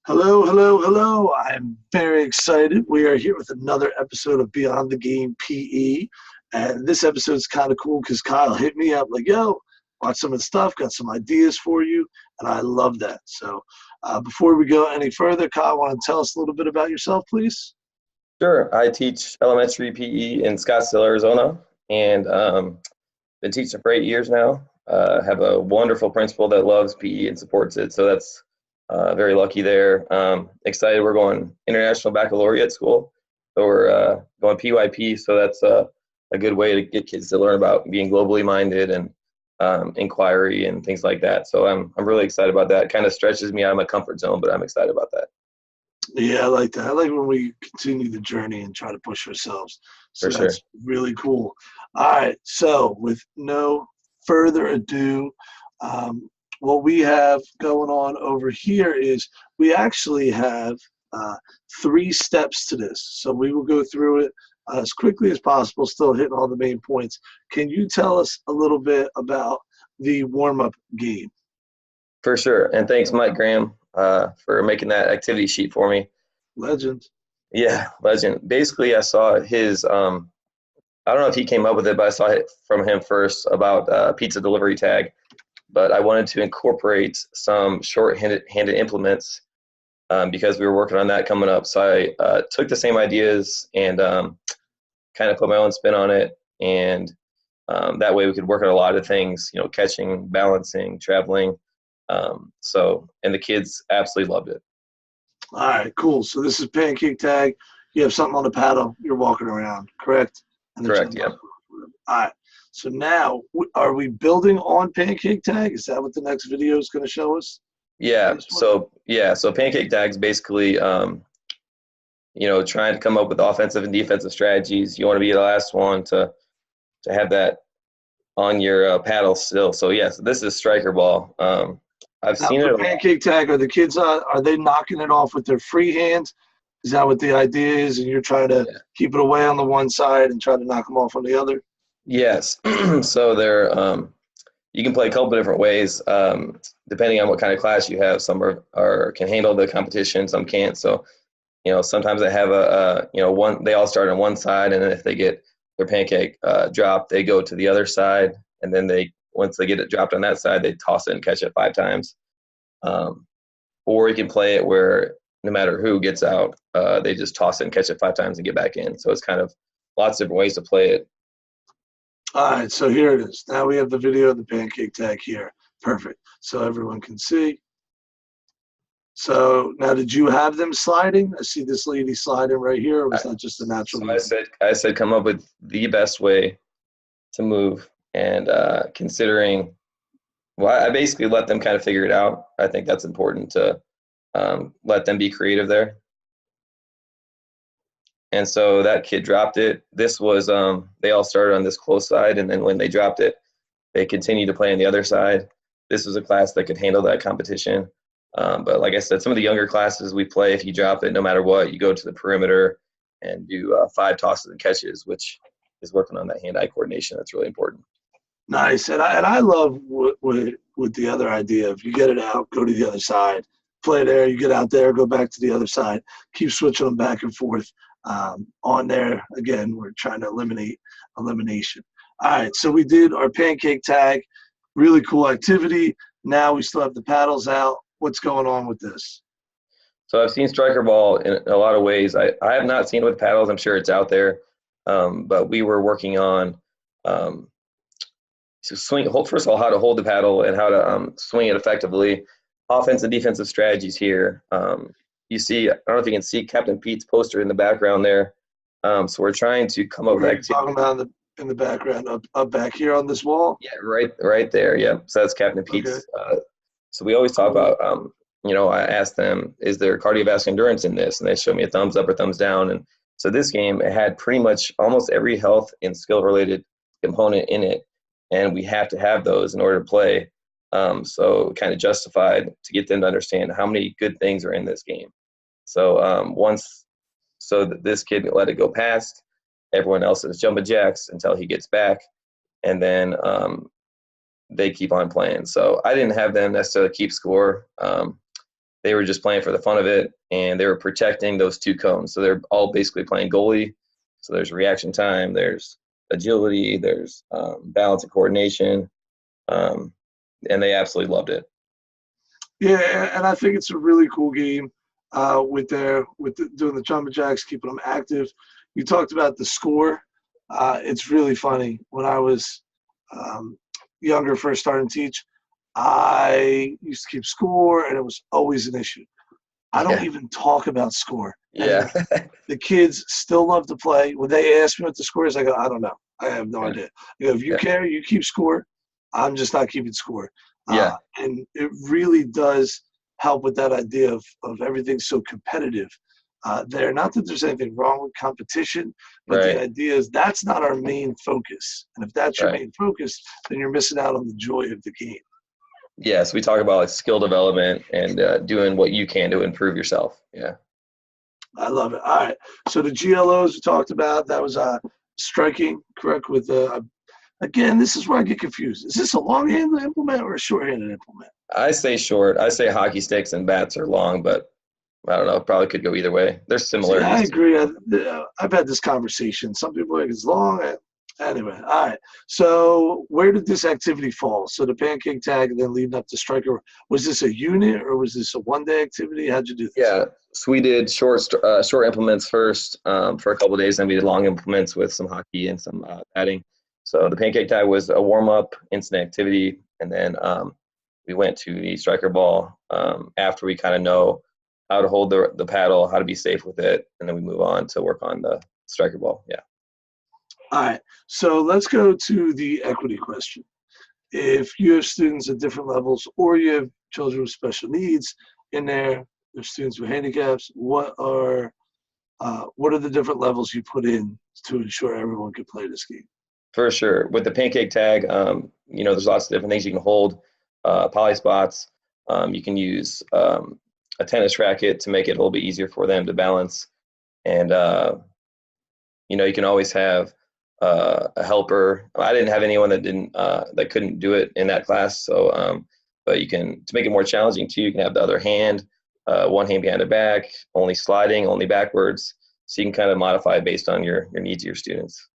Hello, hello, hello. I'm very excited. We are here with another episode of Beyond the Game PE. And this episode is kind of cool because Kyle hit me up like, yo, watch some of the stuff, got some ideas for you. And I love that. So before we go any further, Kyle, want to tell us a little bit about yourself, please? Sure. I teach elementary PE in Scottsdale, Arizona, and been teaching for 8 years now. Have a wonderful principal that loves PE and supports it, so that's very lucky there. Excited we're going International Baccalaureate School, so we're going PYP, so that's a good way to get kids to learn about being globally minded and inquiry and things like that. So I'm really excited about that. Kind of stretches me out of my comfort zone, but I'm excited about that. Yeah, I like that. I like when we continue the journey and try to push ourselves. So For sure. that's really cool. All right. So with no further ado, what we have going on over here is we actually have three steps to this. So we will go through it as quickly as possible, still hitting all the main points. Can you tell us a little bit about the warm-up game? For sure. And thanks, Mike Graham, for making that activity sheet for me. Legend. Yeah, legend. Basically, I saw his, I don't know if he came up with it, but I saw it from him first about pizza delivery tag. But I wanted to incorporate some short-handed implements because we were working on that coming up. So I took the same ideas and kind of put my own spin on it. And that way we could work on a lot of things, catching, balancing, traveling. And the kids absolutely loved it. All right, cool. So this is pancake tag. You have something on the paddle. You're walking around, correct? And then Correct, yeah. all right. So now, are we building on pancake tag? Is that what the next video is going to show us? So pancake tags basically, trying to come up with offensive and defensive strategies. You want to be the last one to have that on your paddle still. So yes, this is striker ball. I've Now seen for it. pancake tag, are the kids are they knocking it off with their free hands? Is that what the idea is? And you're trying to keep it away on the one side and try to knock them off on the other? Yes. So they're you can play a couple different ways depending on what kind of class you have. Some are can handle the competition, some can't. So sometimes I have one. They all start on one side, and then if they get their pancake dropped, they go to the other side, and then once they get it dropped on that side, they toss it and catch it 5 times. Or you can play it where no matter who gets out, they just toss it and catch it 5 times and get back in. So it's kind of lots of different ways to play it. All right, so here it is. Now we have the video of the pancake tag here. Perfect. So everyone can see. So now, did you have them sliding? I see this lady sliding right here, or was that just a natural So movement? I said come up with the best way to move, and considering, well, I basically let them kind of figure it out. I think that's important to let them be creative there. And so that kid dropped it. This was they all started on this close side, and then when they dropped it, they continued to play on the other side. This was a class that could handle that competition. But like I said, some of the younger classes we play, if you drop it, no matter what, you go to the perimeter and do 5 tosses and catches, which is working on that hand-eye coordination. That's really important. Nice, and I love with the other idea. If you get it out, go to the other side, play there. You get out there, go back to the other side. Keep switching them back and forth. On there again, we're trying to eliminate elimination. All right, so we did our pancake tag. Really cool activity. Now we still have the paddles out. What's going on with this? So I've seen striker ball in a lot of ways. I have not seen it with paddles. I'm sure it's out there. But we were working on first of all, how to hold the paddle and how to swing it effectively. Offensive and defensive strategies here. You see, I don't know if you can see Captain Pete's poster in the background there. So we're trying to come up with activity. Talking about in the background, up back here on this wall? Yeah, right there. Yeah. So that's Captain Pete's. Okay. So we always talk about, I asked them, is there cardiovascular endurance in this? And they showed me a thumbs up or thumbs down. And so this game, it had pretty much almost every health and skill-related component in it. And we have to have those in order to play. So kind of justified to get them to understand how many good things are in this game. So this kid let it go past, everyone else is jumping jacks until he gets back. And then they keep on playing. So I didn't have them necessarily keep score. they were just playing for the fun of it, and they were protecting those 2 cones. So they're all basically playing goalie. So there's reaction time, there's agility, there's balance and coordination, and they absolutely loved it. Yeah, and I think it's a really cool game doing the jumping jacks, keeping them active. You talked about the score. It's really funny. When I was younger, first starting to teach, I used to keep score, and it was always an issue. I don't Yeah, even talk about score yeah, anymore. The kids still love to play. When they ask me what the score is, I go, I don't know. I have no yeah, idea. You know, if you yeah, care, you keep score. I'm just not keeping score. yeah, And it really does help with that idea of everything so competitive there. Not that there's anything wrong with competition, but the right, idea is that's not our main focus. And if that's your right. main focus, then you're missing out on the joy of the game. Yes, we talk about like skill development and doing what you can to improve yourself. Yeah. I love it. All right. So the GLOs we talked about, that was striking, correct? With again, this is where I get confused. Is this a long-handed implement or a short-handed implement? I say short. I say hockey sticks and bats are long, but I don't know. Probably could go either way. There's See, I similarities too. agree. I've had this conversation. Some people think it's long. Anyway, all right. So where did this activity fall? So the pancake tag and then leading up to striker, was this a unit or was this a one-day activity? How'd you do this? Yeah. So we did short implements first for a couple of days, then we did long implements with some hockey and some batting. So the pancake tag was a warm up, instant activity, and then we went to the striker ball after we kind of know how to hold the paddle, how to be safe with it, and then we move on to work on the striker ball. Yeah. All right. So let's go to the equity question. If you have students at different levels or you have children with special needs in there, there's students with handicaps, what are the different levels you put in to ensure everyone can play this game? For sure. With the pancake tag, there's lots of different things you can hold. Poly spots. You can use a tennis racket to make it a little bit easier for them to balance. And, you can always have a helper. I didn't have anyone that couldn't do it in that class. So, but to make it more challenging too, you can have the other hand, one hand behind the back, only sliding, only backwards. So you can kind of modify it based on your needs of your students.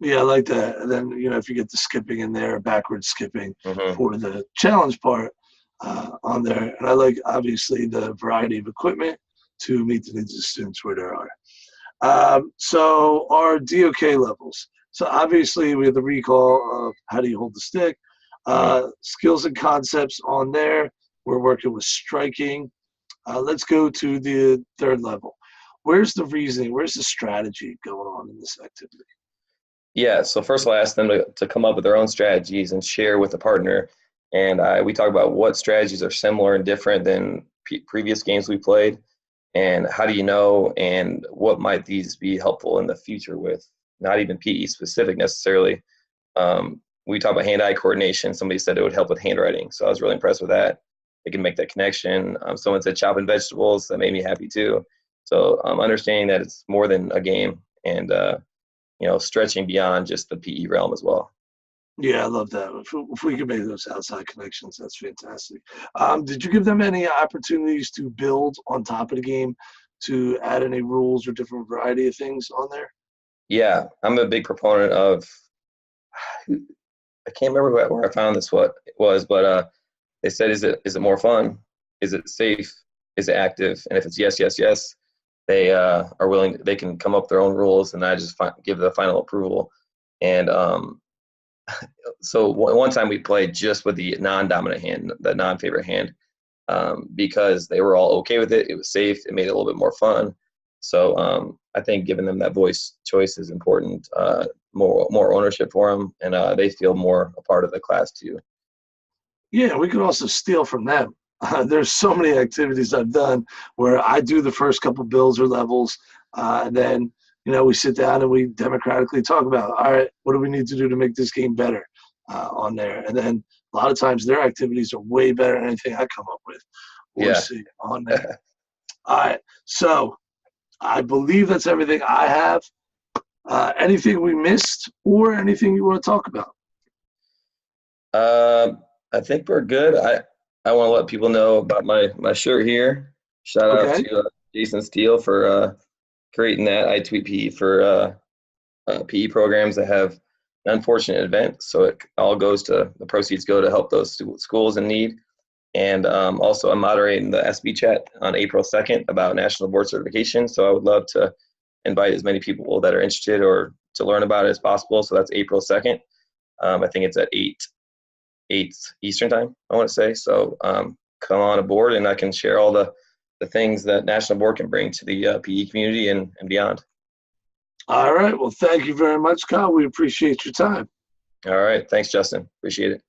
Yeah, I like that. And then, if you get the skipping in there, backward skipping Mm-hmm. for the challenge part on there. And I like, obviously, the variety of equipment to meet the needs of students where there are. So our DOK levels. So obviously we have the recall of how do you hold the stick, Mm-hmm. skills and concepts on there. We're working with striking. Let's go to the third level. Where's the reasoning? Where's the strategy going on in this activity? Yeah, so first of all, I asked them to come up with their own strategies and share with a partner. And we talk about what strategies are similar and different than previous games we played, and how do you know, and what might these be helpful in the future with not even PE specific necessarily. We talk about hand-eye coordination. Somebody said it would help with handwriting, so I was really impressed with that. They can make that connection. Someone said chopping vegetables. That made me happy too. So understanding that it's more than a game, and stretching beyond just the PE realm as well. Yeah, I love that. If we can make those outside connections, that's fantastic. Did you give them any opportunities to build on top of the game, to add any rules or different variety of things on there? Yeah, I'm a big proponent of. I can't remember where I found this what it was, but they said, "Is it more fun? Is it safe? Is it active?" And if it's yes, yes, yes, they are willing. They can come up with their own rules, and I just give the final approval. And so one time we played just with the non-dominant hand, the non-favorite hand, because they were all okay with it. It was safe. It made it a little bit more fun. So I think giving them that voice choice is important. More ownership for them, and they feel more a part of the class too. Yeah, we could also steal from them. There's so many activities I've done where I do the first couple bills or levels, and then we sit down and we democratically talk about, all right, what do we need to do to make this game better on there? And then a lot of times their activities are way better than anything I come up with or Yeah. see on there. All right, so I believe that's everything I have. Anything we missed or anything you want to talk about? I think we're good. I want to let people know about my shirt here. Shout out Okay. to Jason Steele for creating that. I tweet PE for PE programs that have an unfortunate event, so it all goes to the proceeds go to help those schools in need. And also, I'm moderating the SB chat on April 2nd about national board certification. So I would love to invite as many people that are interested or to learn about it as possible. So that's April 2nd. I think it's at 8 Eastern time, I want to say. So come on aboard, and I can share all the things that national board can bring to the PE community and beyond. All right. Well, thank you very much, Kyle. We appreciate your time. All right. Thanks, Justin. Appreciate it.